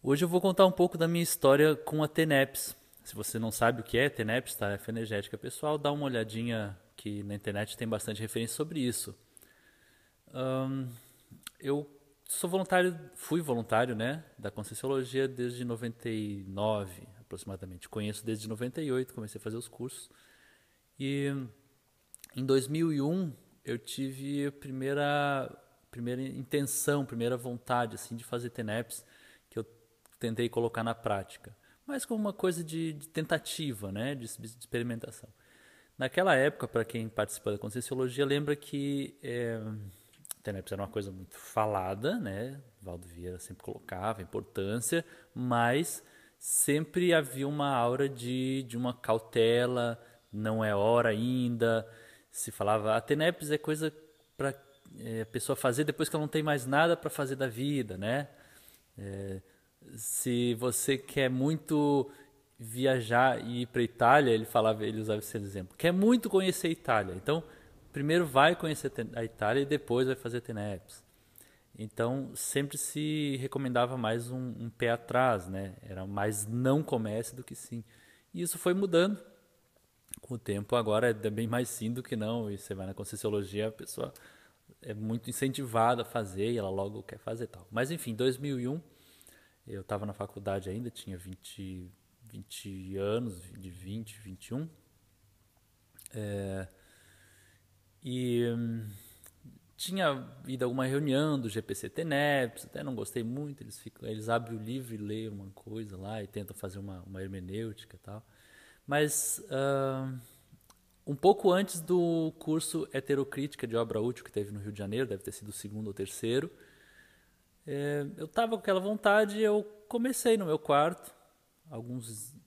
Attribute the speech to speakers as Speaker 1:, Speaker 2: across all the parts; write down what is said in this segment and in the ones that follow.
Speaker 1: Hoje eu vou contar um pouco da minha história com a TENEPS. Se você não sabe o que é TENEPS, tarefa energética pessoal, dá uma olhadinha que na internet tem bastante referência sobre isso. Eu sou voluntário, fui voluntário, né, da Conscienciologia desde 99, aproximadamente. Conheço desde 98, comecei a fazer os cursos. E em 2001 eu tive a primeira intenção, primeira vontade assim de fazer TENEPS, que eu tentei colocar na prática, mas como uma coisa de tentativa, né, de experimentação. Naquela época, para quem participa da Conscienciologia, lembra que TENEPS era uma coisa muito falada, né? Valdo Vieira sempre colocava a importância, mas sempre havia uma aura de uma cautela, não é hora ainda. Se falava, a TENEPS é coisa para a pessoa fazer depois que ela não tem mais nada para fazer da vida, né? É, se você quer muito viajar e ir para Itália, ele usava esse exemplo. Quer muito conhecer a Itália, então primeiro vai conhecer a Itália e depois vai fazer TENEPS. Então sempre se recomendava mais um pé atrás, né? Era mais não comece do que sim. E isso foi mudando com o tempo. Agora é bem mais sim do que não. E você vai na Conscienciologia, a pessoa é muito incentivada a fazer e ela logo quer fazer e tal. Mas enfim, 2001 eu estava na faculdade ainda, tinha 20 anos, de 20, 21. É, e tinha ido a alguma reunião do GPC TENEPS, até não gostei muito, eles abrem o livro e lêem uma coisa lá e tentam fazer uma hermenêutica e tal. Mas um pouco antes do curso Heterocrítica de Obra Útil que teve no Rio de Janeiro, deve ter sido o segundo ou terceiro, eu estava com aquela vontade e eu comecei no meu quarto,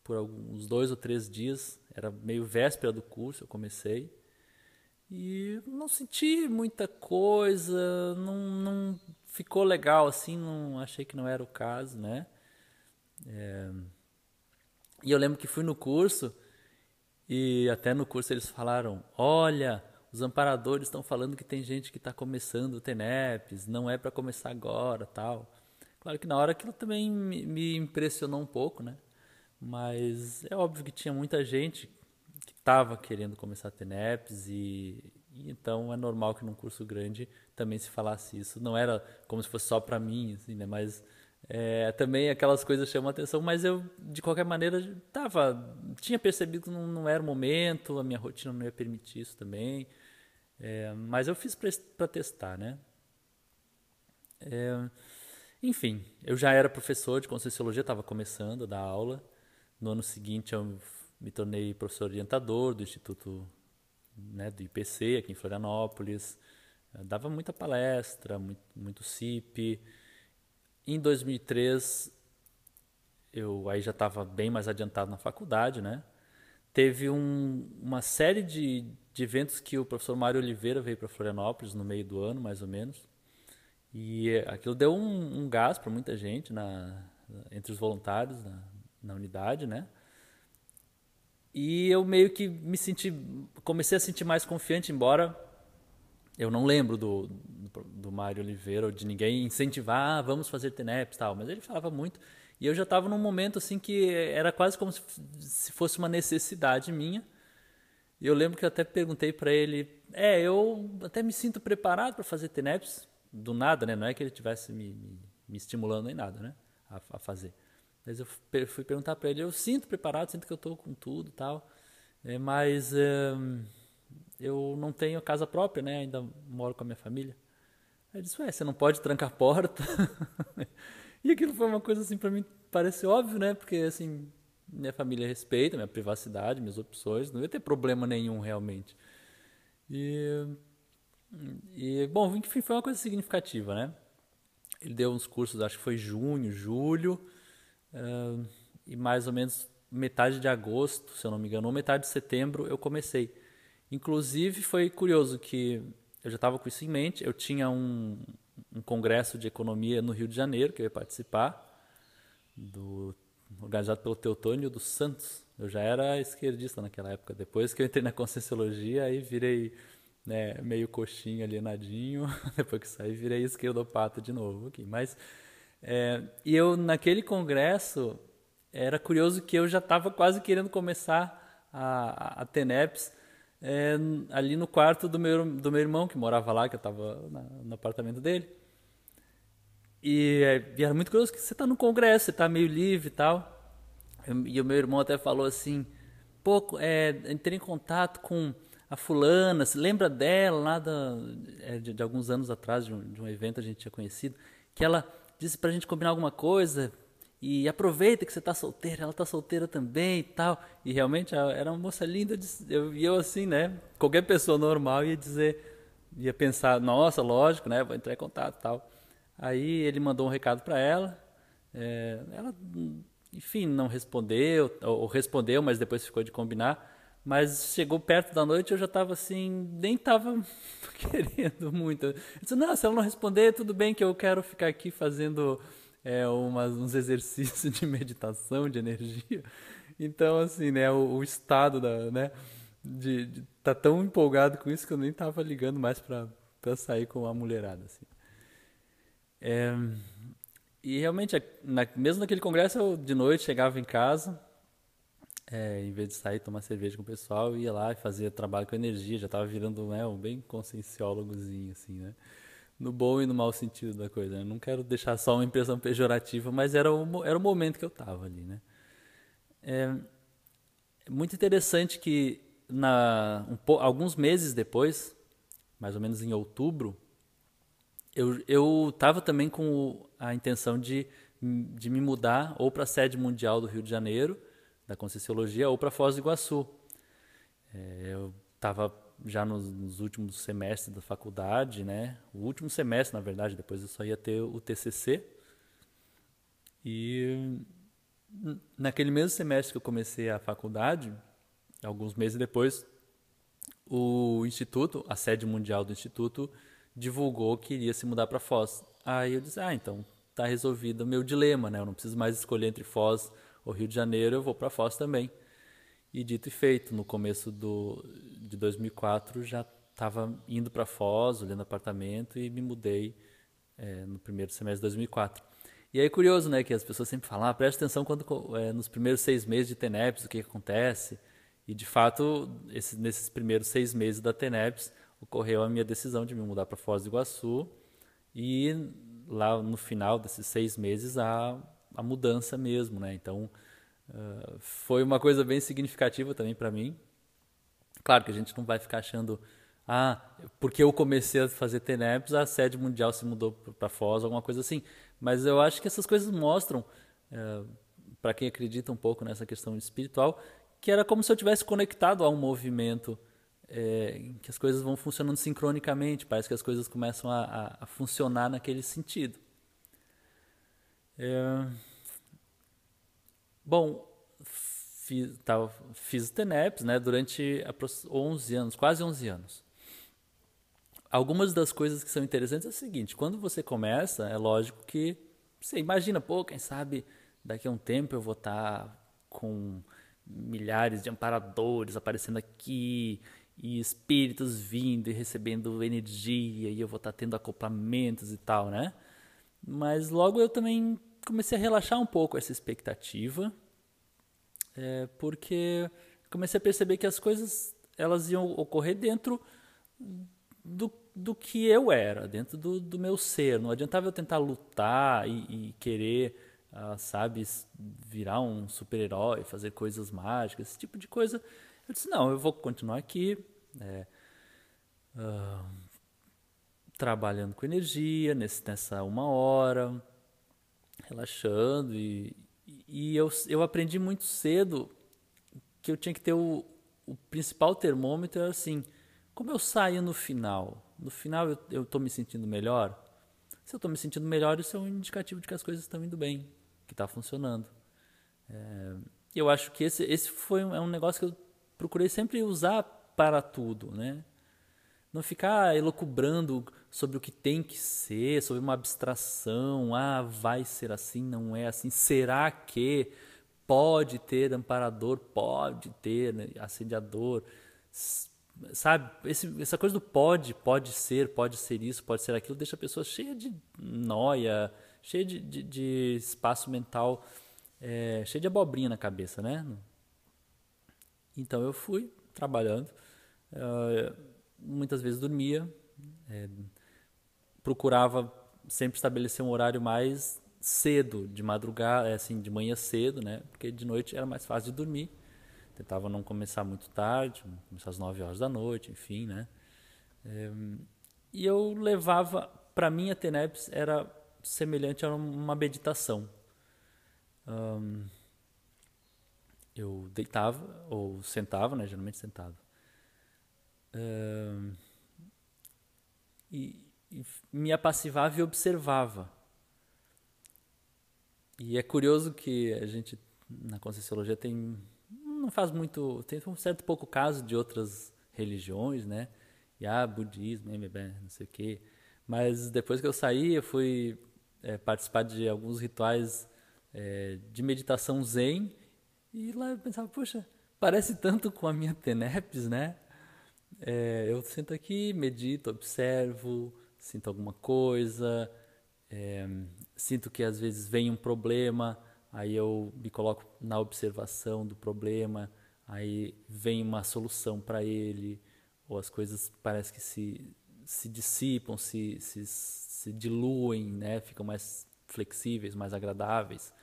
Speaker 1: por alguns 2 ou 3 dias, era meio véspera do curso, eu comecei. E não senti muita coisa, não ficou legal assim, não achei que não era o caso, né? E eu lembro que fui no curso e até no curso eles falaram: olha, os amparadores estão falando que tem gente que está começando o TENEPS, não é para começar agora, tal. Claro que na hora aquilo também me impressionou um pouco, né? Mas é óbvio que tinha muita gente que estava querendo começar TENEPS e então é normal que num curso grande também se falasse isso. Não era como se fosse só para mim, assim, né? Mas também aquelas coisas chamam a atenção, mas eu de qualquer maneira tinha percebido que não era o momento, a minha rotina não ia permitir isso também. Mas eu fiz para testar, né? Enfim, eu já era professor de Conscienciologia, estava começando a dar aula. No ano seguinte eu me tornei professor orientador do Instituto, né, do IPC aqui em Florianópolis. Eu dava muita palestra, muito CIP. Em 2003 eu aí já estava bem mais adiantado na faculdade, né? Teve uma série de eventos que o professor Mário Oliveira veio para Florianópolis no meio do ano, mais ou menos. E aquilo deu um gás para muita gente entre os voluntários na unidade, né? E eu meio que comecei a sentir mais confiante, embora eu não lembro do Mário Oliveira ou de ninguém incentivar, vamos fazer TENEPS e tal, mas ele falava muito. E eu já estava num momento assim que era quase como se fosse uma necessidade minha. E eu lembro que eu até perguntei para ele, eu até me sinto preparado para fazer TENEPS, do nada, né? Não é que ele tivesse me estimulando nem nada, né? A fazer. Mas eu fui perguntar para ele, eu sinto preparado, sinto que eu estou com tudo e tal, mas eu não tenho casa própria, né? Ainda moro com a minha família. Aí ele disse, você não pode trancar a porta? E aquilo foi uma coisa assim para mim, parece óbvio, né? Porque assim, minha família respeita minha privacidade, minhas opções, não ia ter problema nenhum realmente. E, bom, enfim, foi uma coisa significativa, né? Ele deu uns cursos, acho que foi junho, julho, e mais ou menos metade de agosto, se eu não me engano, ou metade de setembro eu comecei. Inclusive foi curioso que eu já estava com isso em mente, eu tinha um congresso de economia no Rio de Janeiro que eu ia participar, organizado pelo Teotônio dos Santos. Eu já era esquerdista naquela época. Depois que eu entrei na Conscienciologia, aí virei, né, meio coxinha alienadinho. Depois que saí, virei esquerdopata de novo. Okay. Mas E eu, naquele congresso, era curioso que eu já estava quase querendo começar a TENEPS, ali no quarto do meu irmão, que morava lá, que eu estava no apartamento dele. E era muito curioso que você está no congresso, você está meio livre e tal. E o meu irmão até falou assim, pô, entrei em contato com a fulana, se lembra dela lá de alguns anos atrás, de um evento a gente tinha conhecido, que ela disse pra gente combinar alguma coisa e aproveita que você tá solteira, ela tá solteira também e tal. E realmente era uma moça linda, e eu assim, né, qualquer pessoa normal ia pensar, nossa, lógico, né, vou entrar em contato e tal. Aí ele mandou um recado pra ela, ela, enfim, não respondeu, ou respondeu, mas depois ficou de combinar. Mas chegou perto da noite, eu já estava assim, nem estava querendo muito. Eu disse, não, se ela não responder, tudo bem que eu quero ficar aqui fazendo uns exercícios de meditação, de energia. Então, assim, né, o estado né, de tá tão empolgado com isso que eu nem estava ligando mais para sair com a mulherada, assim. É, e realmente, mesmo naquele congresso, eu de noite chegava em casa, em vez de sair tomar cerveja com o pessoal, eu ia lá e fazia trabalho com energia, já estava virando, né, um bem conscienciólogozinho, assim, né? No bom e no mau sentido da coisa, né? Não quero deixar só uma impressão pejorativa, mas era o momento que eu estava ali, né? É muito interessante que alguns meses depois, mais ou menos em outubro, eu estava também com a intenção de me mudar ou para a sede mundial do Rio de Janeiro, da Conscienciologia, ou para Foz do Iguaçu. Eu estava já nos últimos semestres da faculdade, né? O último semestre, na verdade, depois eu só ia ter o TCC. E naquele mesmo semestre que eu comecei a faculdade, alguns meses depois, o Instituto, a sede mundial do Instituto, divulgou que iria se mudar para Foz. Aí eu disse, então tá resolvido o meu dilema, né? Eu não preciso mais escolher entre Foz ou Rio de Janeiro, eu vou para Foz também. E dito e feito, no começo de 2004 já estava indo para Foz, olhando apartamento e me mudei no primeiro semestre de 2004. E aí é curioso, né, que as pessoas sempre falam, preste atenção nos primeiros 6 meses de TENEPS, o que acontece. E de fato, nesses primeiros 6 meses da TENEPS, ocorreu a minha decisão de me mudar para Foz do Iguaçu e lá no final desses 6 meses a mudança mesmo, né? Então foi uma coisa bem significativa também para mim. Claro que a gente não vai ficar achando, porque eu comecei a fazer TENEPS, a sede mundial se mudou para Foz, alguma coisa assim. Mas eu acho que essas coisas mostram, para quem acredita um pouco nessa questão espiritual, que era como se eu tivesse conectado a um movimento, que as coisas vão funcionando sincronicamente, parece que as coisas começam a funcionar naquele sentido. Bom, fiz TENEPS, né, durante 11 anos, quase 11 anos. Algumas das coisas que são interessantes é o seguinte, quando você começa, é lógico que você imagina, quem sabe daqui a um tempo eu vou estar com milhares de amparadores aparecendo aqui e espíritos vindo e recebendo energia e eu vou estar tendo acoplamentos e tal, né? Mas logo eu também comecei a relaxar um pouco essa expectativa, porque comecei a perceber que as coisas elas iam ocorrer dentro do que eu era, dentro do meu ser. Não adiantava eu tentar lutar e querer, sabe, virar um super-herói, fazer coisas mágicas, esse tipo de coisa. Eu disse, não, eu vou continuar aqui, trabalhando com energia, nessa 1 hora, relaxando. E eu aprendi muito cedo que eu tinha que ter o principal termômetro, era assim, como eu saio no final? No final eu estou me sentindo melhor? Se eu estou me sentindo melhor, isso é um indicativo de que as coisas estão indo bem, que está funcionando. Eu acho que esse é um negócio que eu procurei sempre usar para tudo, né? Não ficar elucubrando sobre o que tem que ser, sobre uma abstração, vai ser assim, não é assim, será que pode ter amparador, pode ter, né, assediador, sabe? Essa coisa do pode ser isso, pode ser aquilo, deixa a pessoa cheia de nóia cheio de espaço mental, cheio de abobrinha na cabeça, né? Então eu fui trabalhando, muitas vezes dormia, procurava sempre estabelecer um horário mais cedo, de madrugada, assim, de manhã cedo, né? Porque de noite era mais fácil de dormir. Tentava não começar muito tarde, começar às 9 horas da noite, enfim, né? E eu levava, para mim a TENEPS era semelhante a uma meditação. Eu deitava ou sentava, né? Geralmente sentava. E me apassivava e observava. E é curioso que a gente, na Conscienciologia, não faz muito, tem um certo pouco caso de outras religiões, né? E budismo, não sei o quê. Mas depois que eu saí, eu fui participar de alguns rituais de meditação zen. E lá eu pensava, poxa, parece tanto com a minha TENEPS, né? Eu sento aqui, medito, observo, sinto alguma coisa, sinto que às vezes vem um problema, aí eu me coloco na observação do problema, aí vem uma solução para ele, ou as coisas parece que se dissipam, se diluem, né? Ficam mais flexíveis, mais agradáveis.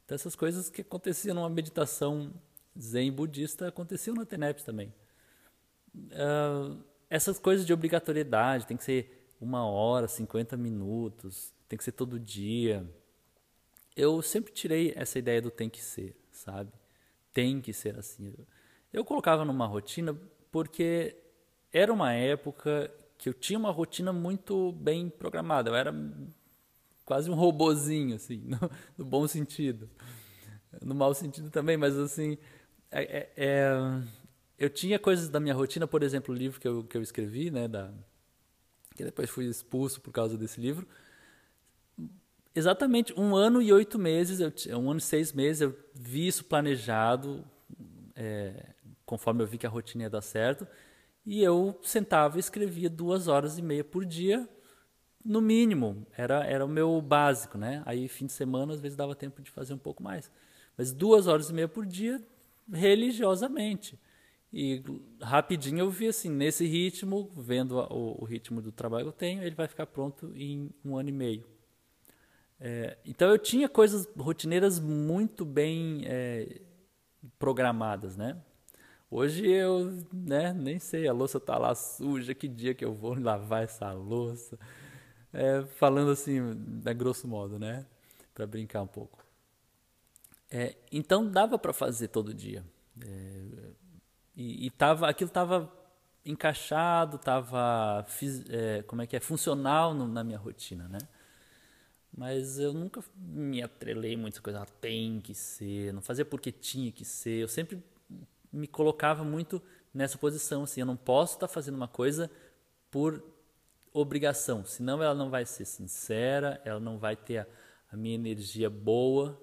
Speaker 1: Então essas coisas que aconteciam numa meditação zen budista aconteciam na TENEPS também. Essas coisas de obrigatoriedade, tem que ser 1 hora, 50 minutos, tem que ser todo dia. Eu sempre tirei essa ideia do tem que ser, sabe? Tem que ser assim. Eu colocava numa rotina porque era uma época que eu tinha uma rotina muito bem programada. Eu era quase um robozinho, assim, no bom sentido. No mau sentido também, mas assim, eu tinha coisas da minha rotina, por exemplo, o livro que eu escrevi, né, que depois fui expulso por causa desse livro. Exatamente 1 ano e 8 meses, 1 ano e 6 meses, eu vi isso planejado, conforme eu vi que a rotina ia dar certo, e eu sentava e escrevia 2 horas e meia por dia, no mínimo, era o meu básico, né? Aí fim de semana às vezes dava tempo de fazer um pouco mais, mas 2 horas e meia por dia, religiosamente. E rapidinho eu vi assim, nesse ritmo, vendo o ritmo do trabalho que eu tenho, ele vai ficar pronto em 1 ano e meio. Então eu tinha coisas rotineiras muito bem programadas, né? Hoje eu, né, nem sei, a louça tá lá suja, que dia que eu vou lavar essa louça? Falando assim, grosso modo, né? Para brincar um pouco. Então dava para fazer todo dia. Aquilo estava encaixado, estava funcional na minha rotina, né? Mas eu nunca me atrelei muito essa coisa, tem que ser, não fazia porque tinha que ser. Eu sempre me colocava muito nessa posição, assim, eu não posso estar fazendo uma coisa por obrigação, senão ela não vai ser sincera, ela não vai ter a minha energia boa,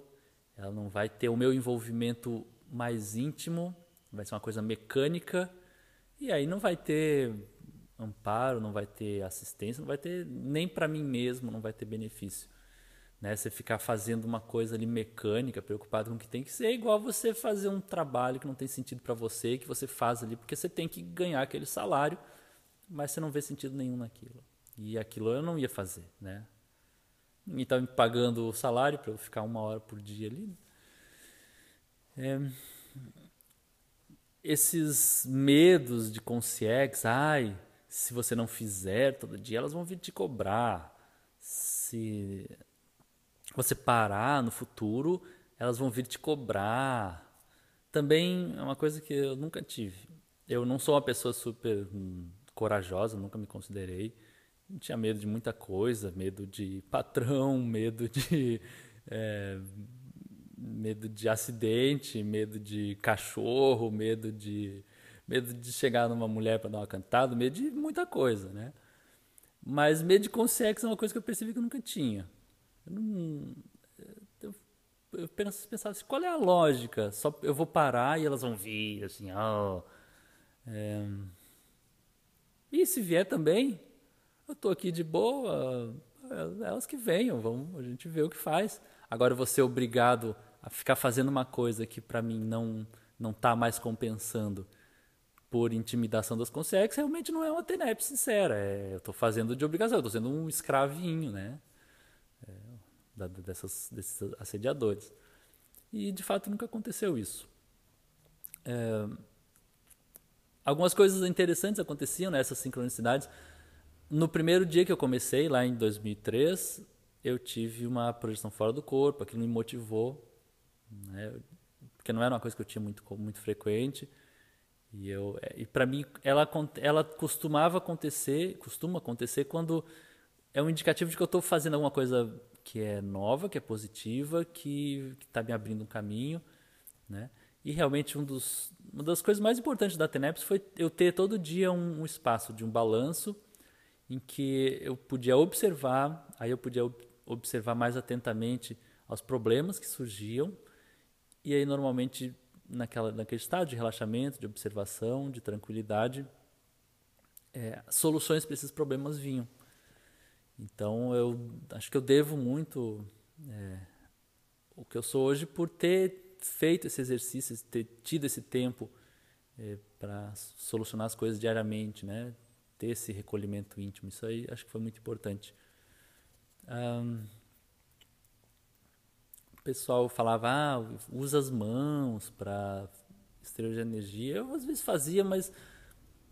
Speaker 1: ela não vai ter o meu envolvimento mais íntimo, vai ser uma coisa mecânica, e aí não vai ter amparo, não vai ter assistência, não vai ter nem para mim mesmo, não vai ter benefício. Né? Você ficar fazendo uma coisa ali mecânica, preocupado com o que tem que ser, é igual você fazer um trabalho que não tem sentido para você, que você faz ali porque você tem que ganhar aquele salário, mas você não vê sentido nenhum naquilo. E aquilo eu não ia fazer, né? Ninguém estava me pagando o salário para eu ficar 1 hora por dia ali. Esses medos de consciência, se você não fizer todo dia, elas vão vir te cobrar. Se você parar no futuro, elas vão vir te cobrar. Também é uma coisa que eu nunca tive. Eu não sou uma pessoa super corajosa, nunca me considerei. Eu tinha medo de muita coisa, medo de patrão, medo de acidente, medo de cachorro, medo de chegar numa mulher para dar uma cantada, medo de muita coisa, né? Mas medo de consciência é uma coisa que eu percebi que eu nunca tinha. Eu pensava assim, qual é a lógica? Só eu vou parar e elas vão vir, assim, E se vier também, eu tô aqui de boa, elas que venham, a gente vê o que faz. Agora, você é obrigado a ficar fazendo uma coisa que para mim não está mais compensando por intimidação das consciências, realmente não é uma TENEP sincera. Eu estou fazendo de obrigação, eu estou sendo um escravinho, né? Desses assediadores. E, de fato, nunca aconteceu isso. Algumas coisas interessantes aconteciam nessas sincronicidades. No primeiro dia que eu comecei, lá em 2003, eu tive uma projeção fora do corpo, aquilo me motivou, né? Porque não era uma coisa que eu tinha muito frequente. E para mim, ela costuma acontecer quando é um indicativo de que eu estou fazendo alguma coisa que é nova, que é positiva, que está me abrindo um caminho, né? E realmente uma das coisas mais importantes da TENEPS foi eu ter todo dia um espaço de um balanço em que eu podia observar, aí eu podia observar mais atentamente aos problemas que surgiam, e aí normalmente naquele estado de relaxamento, de observação, de tranquilidade, soluções para esses problemas vinham. Então eu acho que eu devo muito o que eu sou hoje por ter feito esse exercício, ter tido esse tempo para solucionar as coisas diariamente, né? Ter esse recolhimento íntimo, isso aí acho que foi muito importante. O pessoal falava, usa as mãos para exterior de energia. Eu às vezes fazia, mas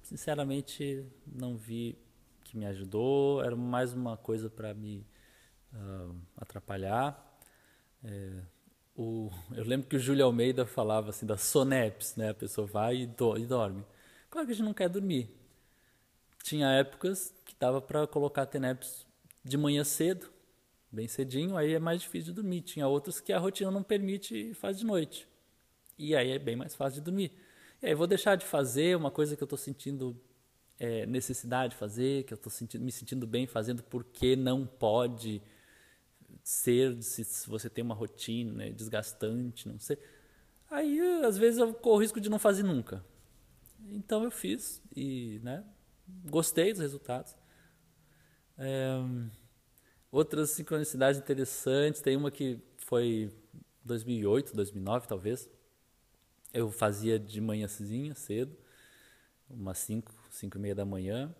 Speaker 1: sinceramente não vi que me ajudou. Era mais uma coisa para me atrapalhar. Eu lembro que o Júlio Almeida falava assim das soneps, né? A pessoa vai e dorme. Claro que a gente não quer dormir. Tinha épocas que dava para colocar TENEPS de manhã cedo, bem cedinho, aí é mais difícil de dormir. Tinha outras que a rotina não permite e faz de noite. E aí é bem mais fácil de dormir. E aí eu vou deixar de fazer uma coisa que eu estou sentindo necessidade de fazer, que eu estou me sentindo bem fazendo, porque não pode ser, se você tem uma rotina, né, desgastante, não sei. Aí, às vezes, eu corro o risco de não fazer nunca. Então eu fiz e, né, gostei dos resultados. Outras sincronicidades interessantes, tem uma que foi 2008, 2009 talvez. Eu fazia de manhãzinha, cedo, umas 5 e meia da manhã.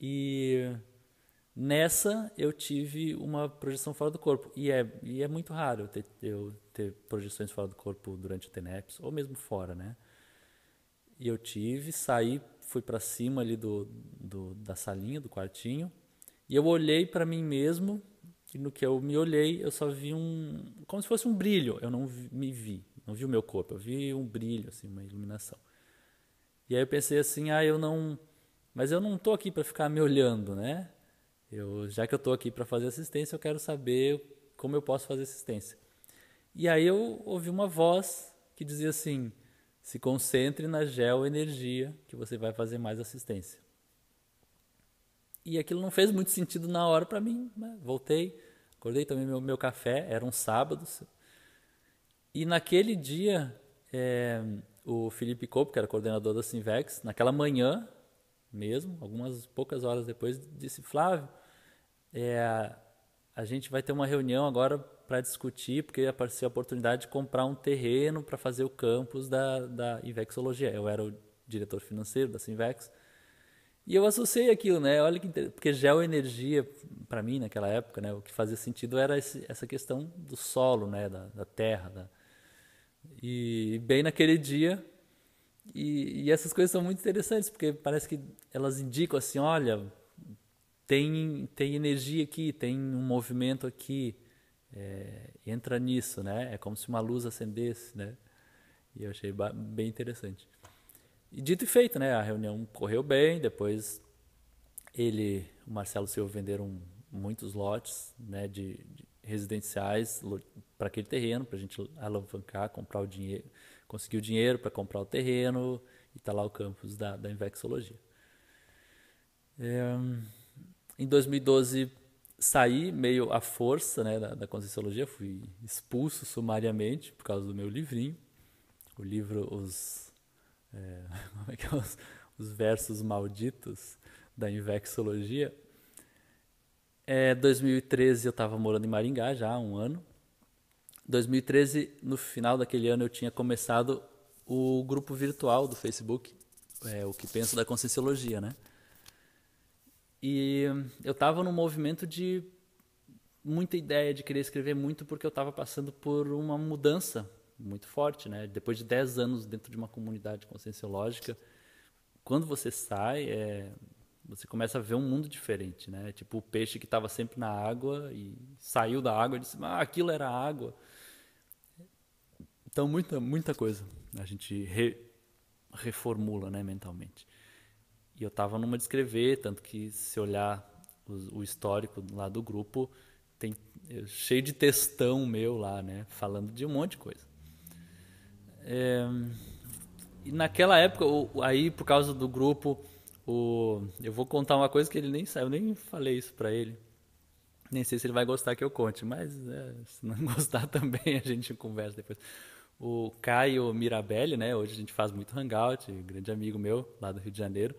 Speaker 1: E nessa eu tive uma projeção fora do corpo. E é muito raro eu ter projeções fora do corpo durante o TENEPS, ou mesmo fora, né? E eu saí, fui para cima ali da salinha, do quartinho, e eu olhei para mim mesmo, e no que eu me olhei, eu só vi como se fosse um brilho. Eu não não vi o meu corpo, eu vi um brilho, assim, uma iluminação. E aí eu pensei assim, mas eu não estou aqui para ficar me olhando, né? Já que eu estou aqui para fazer assistência, eu quero saber como eu posso fazer assistência. E aí eu ouvi uma voz que dizia assim: se concentre na geoenergia que você vai fazer mais assistência. E aquilo não fez muito sentido na hora para mim, né? Voltei, acordei, tomei meu café, era um sábado. E naquele dia, o Felipe Copo, que era coordenador da Sinvex, naquela manhã mesmo, algumas poucas horas depois, disse: Flávio, a gente vai ter uma reunião agora para discutir, porque apareceu a oportunidade de comprar um terreno para fazer o campus da Invexologia. Eu era o diretor financeiro da Sinvex. E eu associei aquilo, né? Olha que porque geoenergia, para mim, naquela época, né, o que fazia sentido era essa questão do solo, né, da terra. E bem naquele dia, e essas coisas são muito interessantes, porque parece que elas indicam assim, olha, tem energia aqui, tem um movimento aqui, entra nisso, né? É como se uma luz acendesse, né? E eu achei bem interessante. E dito e feito, né? A reunião correu bem, depois o Marcelo Silva venderam muitos lotes, né, de residenciais para aquele terreno, para a gente alavancar, comprar o dinheiro, conseguir o dinheiro para comprar o terreno e tá lá o campus da Invexologia. Em 2012 saí meio à força, né, da Conscienciologia, fui expulso sumariamente por causa do meu livrinho, o livro como é que é? Os versos malditos da Invexologia. 2013 eu estava morando em Maringá já há um ano. 2013, no final daquele ano, eu tinha começado o grupo virtual do Facebook, o que penso da Conscienciologia, né? E eu estava num movimento de muita ideia de querer escrever muito porque eu estava passando por uma mudança muito forte, né? Depois de 10 anos dentro de uma comunidade conscienciológica, quando você sai, você começa a ver um mundo diferente, né? Tipo o peixe que estava sempre na água e saiu da água e disse, aquilo era água. Então muita coisa a gente reformula, né, mentalmente. E eu estava numa de escrever, tanto que se olhar o histórico lá do grupo, tem cheio de textão meu lá, né, falando de um monte de coisa. E naquela época, aí por causa do grupo, eu vou contar uma coisa que ele nem sabe, eu nem falei isso pra ele. Nem sei se ele vai gostar que eu conte, mas se não gostar também a gente conversa depois. O Caio Mirabelli, né? Hoje a gente faz muito hangout, um grande amigo meu lá do Rio de Janeiro.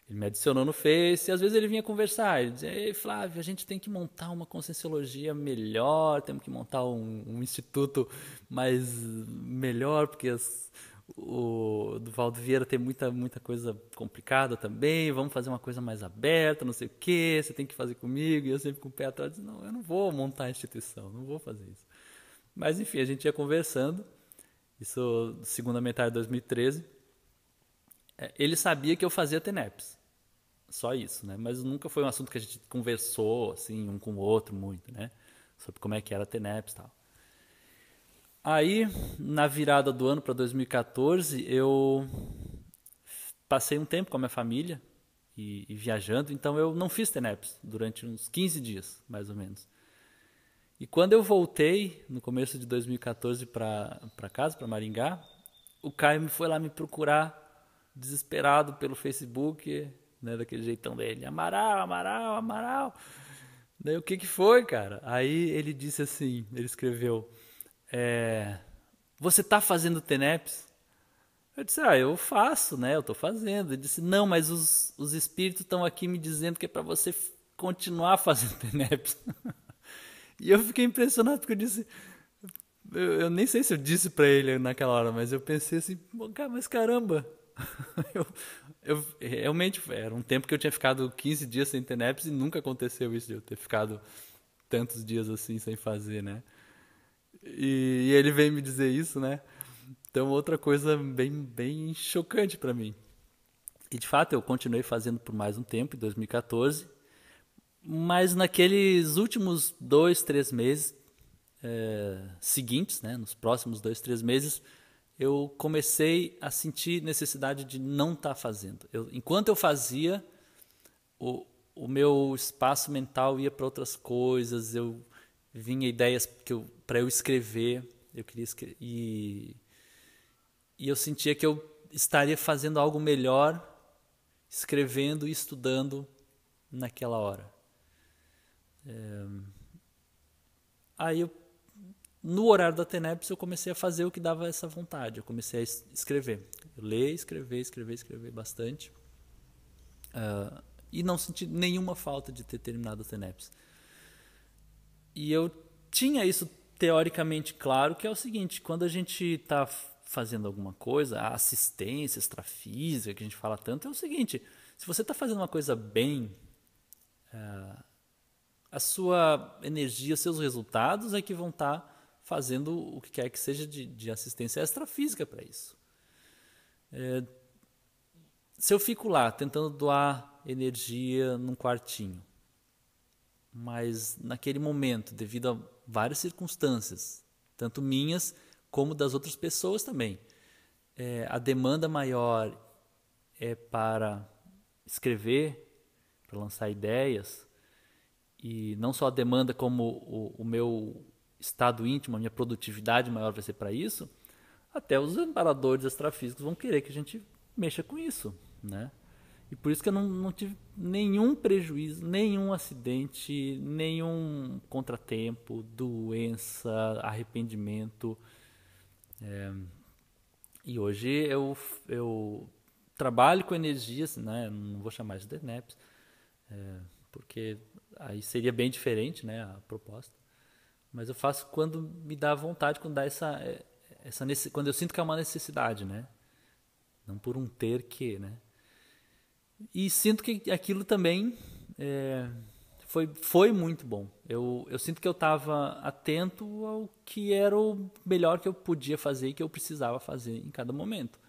Speaker 1: Ele me adicionou no Face e às vezes ele vinha conversar. Ele dizia, ei Flávio, a gente tem que montar uma conscienciologia melhor, temos que montar um instituto mais melhor, porque o do Valdo Vieira tem muita coisa complicada também, vamos fazer uma coisa mais aberta, não sei o quê, você tem que fazer comigo. E eu sempre com o pé atrás, disse, não, eu não vou montar a instituição, não vou fazer isso. Mas enfim, a gente ia conversando, isso segunda metade de 2013. Ele sabia que eu fazia TENEPS, só isso, né? Mas nunca foi um assunto que a gente conversou, assim, um com o outro muito, né? Sobre como é que era a TENEPS e tal. Aí, na virada do ano para 2014, eu passei um tempo com a minha família e viajando, então eu não fiz TENEPS durante uns 15 dias, mais ou menos. E quando eu voltei, no começo de 2014, para casa, para Maringá, o Caio foi lá me procurar, desesperado pelo Facebook, né, daquele jeitão dele. Amaral, Amaral, Amaral. Daí o que foi, cara? Aí ele disse assim, ele escreveu, você tá fazendo TENEPS? Eu disse, eu faço, né, eu tô fazendo. Ele disse, não, mas os espíritos estão aqui me dizendo que é para você continuar fazendo TENEPS. E eu fiquei impressionado porque eu disse, eu nem sei se eu disse pra ele naquela hora, mas eu pensei assim, mas caramba, eu realmente, era um tempo que eu tinha ficado 15 dias sem TENEPS e nunca aconteceu isso de eu ter ficado tantos dias assim sem fazer, né? E ele veio me dizer isso, né? Então outra coisa bem chocante pra mim. E de fato eu continuei fazendo por mais um tempo, em 2014, mas naqueles últimos 2, 3 meses seguintes, né, nos próximos 2, 3 meses, eu comecei a sentir necessidade de não estar fazendo. Enquanto eu fazia, o meu espaço mental ia para outras coisas, eu vinha ideias para eu escrever, eu queria escrever, e eu sentia que eu estaria fazendo algo melhor, escrevendo e estudando naquela hora. Aí no horário da TENEPS eu comecei a fazer o que dava essa vontade. Eu comecei a escrever. Eu ler, escrever bastante. E não senti nenhuma falta de ter terminado a TENEPS. E eu tinha isso teoricamente claro, que é o seguinte, quando a gente está fazendo alguma coisa, a assistência extrafísica que a gente fala tanto, é o seguinte, se você está fazendo uma coisa bem, a sua energia, seus resultados é que vão estar fazendo o que quer que seja de assistência extrafísica para isso. Se eu fico lá tentando doar energia num quartinho, mas naquele momento, devido a várias circunstâncias, tanto minhas como das outras pessoas também, a demanda maior é para escrever, para lançar ideias, e não só a demanda como o meu estado íntimo, a minha produtividade maior vai ser para isso, até os amparadores extrafísicos vão querer que a gente mexa com isso, né? E por isso que eu não tive nenhum prejuízo, nenhum acidente, nenhum contratempo, doença, arrependimento. E hoje eu trabalho com energias, né? Não vou chamar de TENEPS, porque aí seria bem diferente, né, a proposta. Mas eu faço quando me dá vontade, quando dá quando eu sinto que é uma necessidade, né? Não por um ter que, né? E sinto que aquilo também foi muito bom. Eu sinto que eu estava atento ao que era o melhor que eu podia fazer e que eu precisava fazer em cada momento.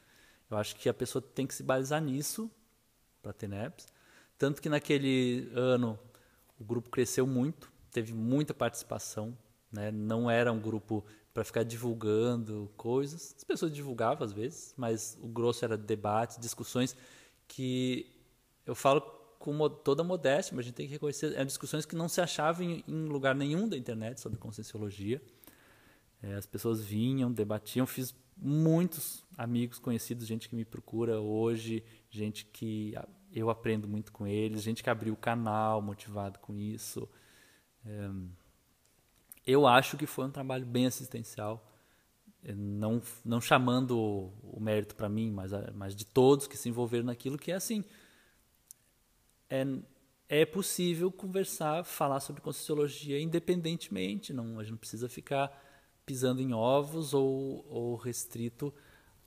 Speaker 1: Eu acho que a pessoa tem que se balizar nisso para ter NEPs. Tanto que naquele ano o grupo cresceu muito, teve muita participação, né? Não era um grupo para ficar divulgando coisas. As pessoas divulgavam às vezes, mas o grosso era debates, discussões que eu falo com toda modéstia, mas a gente tem que reconhecer, eram discussões que não se achavam em lugar nenhum da internet sobre Conscienciologia. As pessoas vinham, debatiam, fiz muitos amigos conhecidos, gente que me procura hoje, gente que eu aprendo muito com eles, gente que abriu o canal motivado com isso. Eu acho que foi um trabalho bem assistencial, não chamando o mérito para mim, mas de todos que se envolveram naquilo, que é assim, é possível conversar, falar sobre Conscienciologia independentemente, a gente não precisa ficar pisando em ovos ou restrito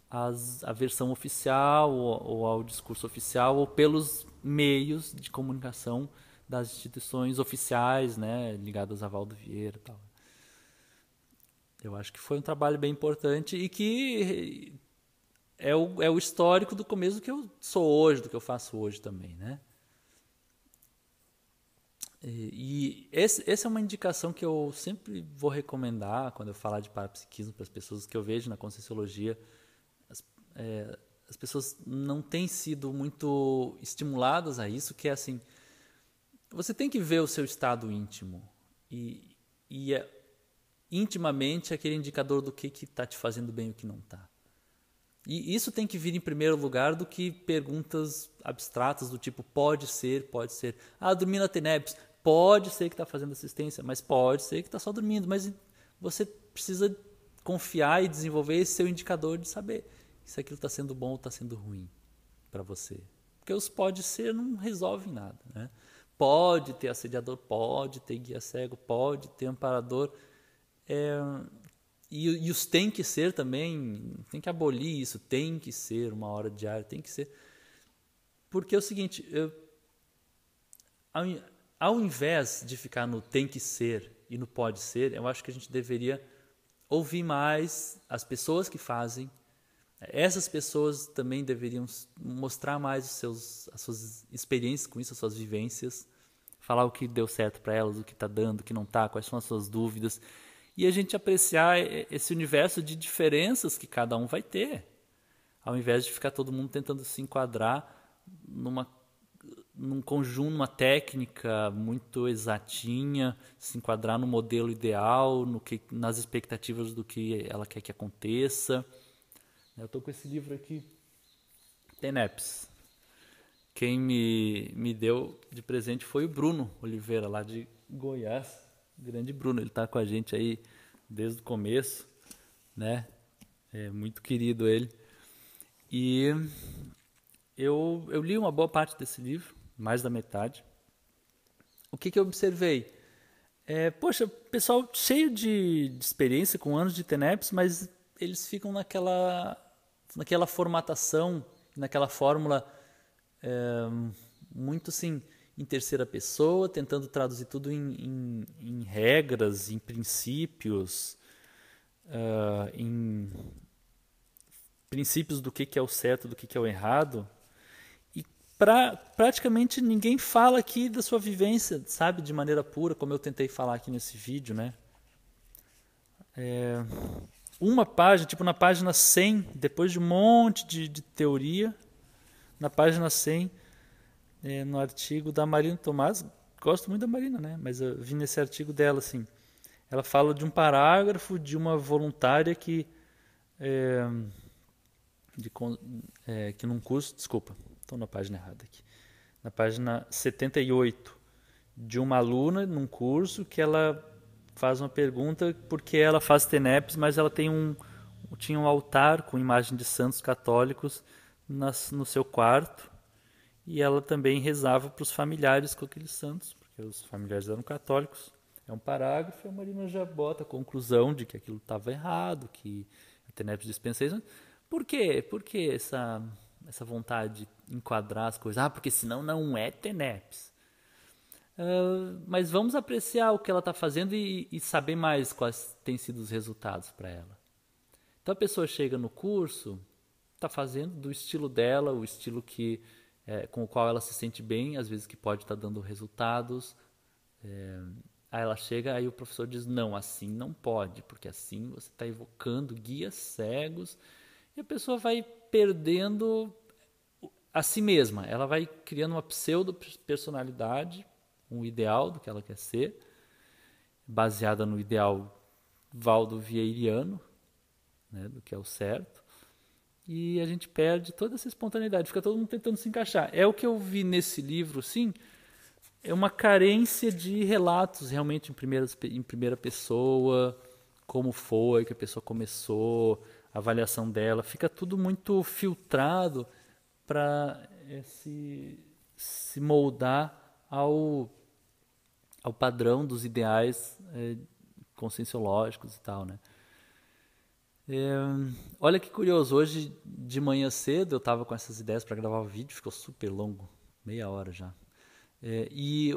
Speaker 1: à versão oficial ou ao discurso oficial ou pelos meios de comunicação das instituições oficiais, né, ligadas a Valdo Vieira e tal. Eu acho que foi um trabalho bem importante e que é o histórico do começo do que eu sou hoje, do que eu faço hoje também, né? E essa é uma indicação que eu sempre vou recomendar quando eu falar de parapsiquismo para as pessoas que eu vejo na Conscienciologia. As pessoas não têm sido muito estimuladas a isso, que é assim, você tem que ver o seu estado íntimo e intimamente aquele indicador do que está te fazendo bem e o que não está. E isso tem que vir em primeiro lugar do que perguntas abstratas do tipo pode ser. Dormir na TENEPS, pode ser que está fazendo assistência, mas pode ser que está só dormindo. Mas você precisa confiar e desenvolver esse seu indicador de saber se aquilo está sendo bom ou está sendo ruim para você. Porque os pode ser não resolvem nada, né? Pode ter assediador, pode ter guia cego, pode ter amparador. E os tem que ser também, tem que abolir isso, tem que ser uma hora diária, tem que ser. Porque é o seguinte, ao invés de ficar no tem que ser e no pode ser, eu acho que a gente deveria ouvir mais as pessoas que fazem. Essas pessoas também deveriam mostrar mais as suas experiências com isso, as suas vivências, falar o que deu certo para elas, o que está dando, o que não está, quais são as suas dúvidas. E a gente apreciar esse universo de diferenças que cada um vai ter, ao invés de ficar todo mundo tentando se enquadrar num conjunto, numa técnica muito exatinha, se enquadrar no modelo ideal, nas expectativas do que ela quer que aconteça. Eu estou com esse livro aqui, TENEPS. Quem me deu de presente foi o Bruno Oliveira, lá de Goiás. Grande Bruno, ele está com a gente aí desde o começo, né? É muito querido ele. E eu li uma boa parte desse livro, mais da metade. O que eu observei? Poxa, pessoal cheio de experiência, com anos de TENEPS, mas eles ficam naquela formatação, naquela fórmula muito assim, em terceira pessoa, tentando traduzir tudo em regras, em princípios, em princípios do que é o certo, do que é o errado. E praticamente ninguém fala aqui da sua vivência, sabe, de maneira pura, como eu tentei falar aqui nesse vídeo, né? Uma página, tipo na página 100, depois de um monte de teoria, na página 100, no artigo da Marina Tomás, gosto muito da Marina, né? Mas eu vi nesse artigo dela, assim, ela fala de um parágrafo de uma voluntária que num curso, desculpa, estou na página errada aqui, na página 78, de uma aluna num curso que ela faz uma pergunta porque ela faz TENEPS, mas ela tinha um altar com imagem de santos católicos no seu quarto, e ela também rezava para os familiares com aqueles santos, porque os familiares eram católicos. É um parágrafo e a Marina já bota a conclusão de que aquilo estava errado, que a TENEPS dispensa isso. Por quê? Por que essa vontade de enquadrar as coisas? Porque senão não é TENEPS. Mas vamos apreciar o que ela está fazendo e saber mais quais têm sido os resultados para ela. Então a pessoa chega no curso, está fazendo do estilo dela, o estilo com o qual ela se sente bem, às vezes que pode estar dando resultados. Aí ela chega, aí o professor diz, não, assim não pode, porque assim você está evocando guias cegos e a pessoa vai perdendo a si mesma. Ela vai criando uma pseudo-personalidade, um ideal do que ela quer ser, baseada no ideal valdo-vieiriano, né, do que é o certo. E a gente perde toda essa espontaneidade, fica todo mundo tentando se encaixar. É o que eu vi nesse livro, sim, é uma carência de relatos realmente em primeira pessoa, como foi que a pessoa começou, a avaliação dela. Fica tudo muito filtrado para se moldar ao padrão dos ideais conscienciológicos e tal, né? Olha que curioso, hoje de manhã cedo eu estava com essas ideias para gravar o vídeo, ficou super longo, meia hora já. E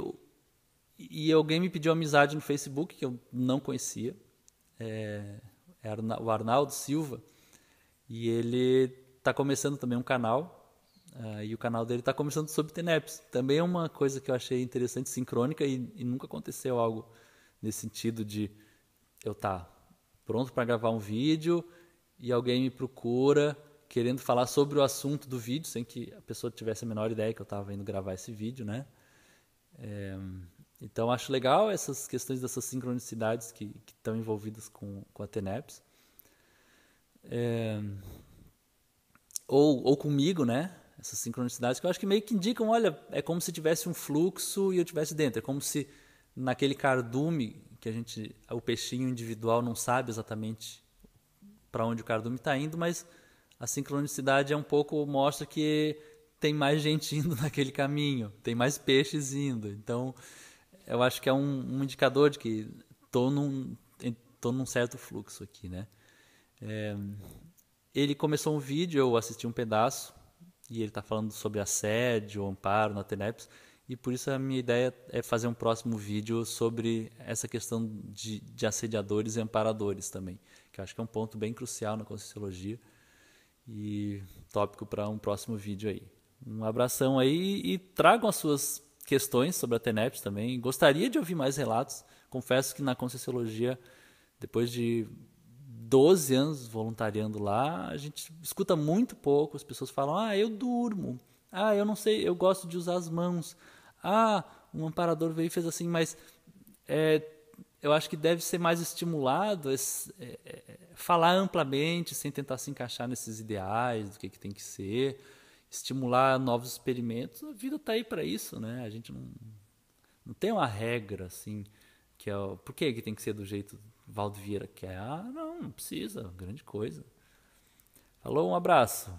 Speaker 1: alguém me pediu amizade no Facebook, que eu não conhecia, o Arnaldo Silva, e ele está começando também um canal, e o canal dele está começando sobre TENEPS. Também é uma coisa que eu achei interessante, sincrônica, e nunca aconteceu algo nesse sentido de eu estar pronto para gravar um vídeo e alguém me procura querendo falar sobre o assunto do vídeo, sem que a pessoa tivesse a menor ideia que eu estava indo gravar esse vídeo, né? Então acho legal essas questões dessas sincronicidades que estão envolvidas com a TENEPS. Ou comigo, né? Essas sincronicidades que eu acho que meio que indicam, olha, é como se tivesse um fluxo e eu estivesse dentro. É como se naquele cardume que o peixinho individual não sabe exatamente para onde o cardume está indo, mas a sincronicidade mostra que tem mais gente indo naquele caminho, tem mais peixes indo. Então, eu acho que é um indicador de que estou num certo fluxo aqui, né? Ele começou um vídeo, eu assisti um pedaço, e ele está falando sobre assédio, amparo na TENEPS, e por isso a minha ideia é fazer um próximo vídeo sobre essa questão de assediadores e amparadores também, que eu acho que é um ponto bem crucial na Conscienciologia, e tópico para um próximo vídeo aí. Um abração aí e tragam as suas questões sobre a TENEPS também. Gostaria de ouvir mais relatos. Confesso que na Conscienciologia, depois de 12 anos voluntariando lá, a gente escuta muito pouco. As pessoas falam, eu durmo. Eu não sei, eu gosto de usar as mãos. Um amparador veio e fez assim, mas eu acho que deve ser mais estimulado falar amplamente, sem tentar se encaixar nesses ideais do que tem que ser, estimular novos experimentos. A vida está aí para isso, né? A gente não tem uma regra assim, que por que tem que ser do jeito Valdo Vieira quer? Não precisa, grande coisa. Falou, um abraço.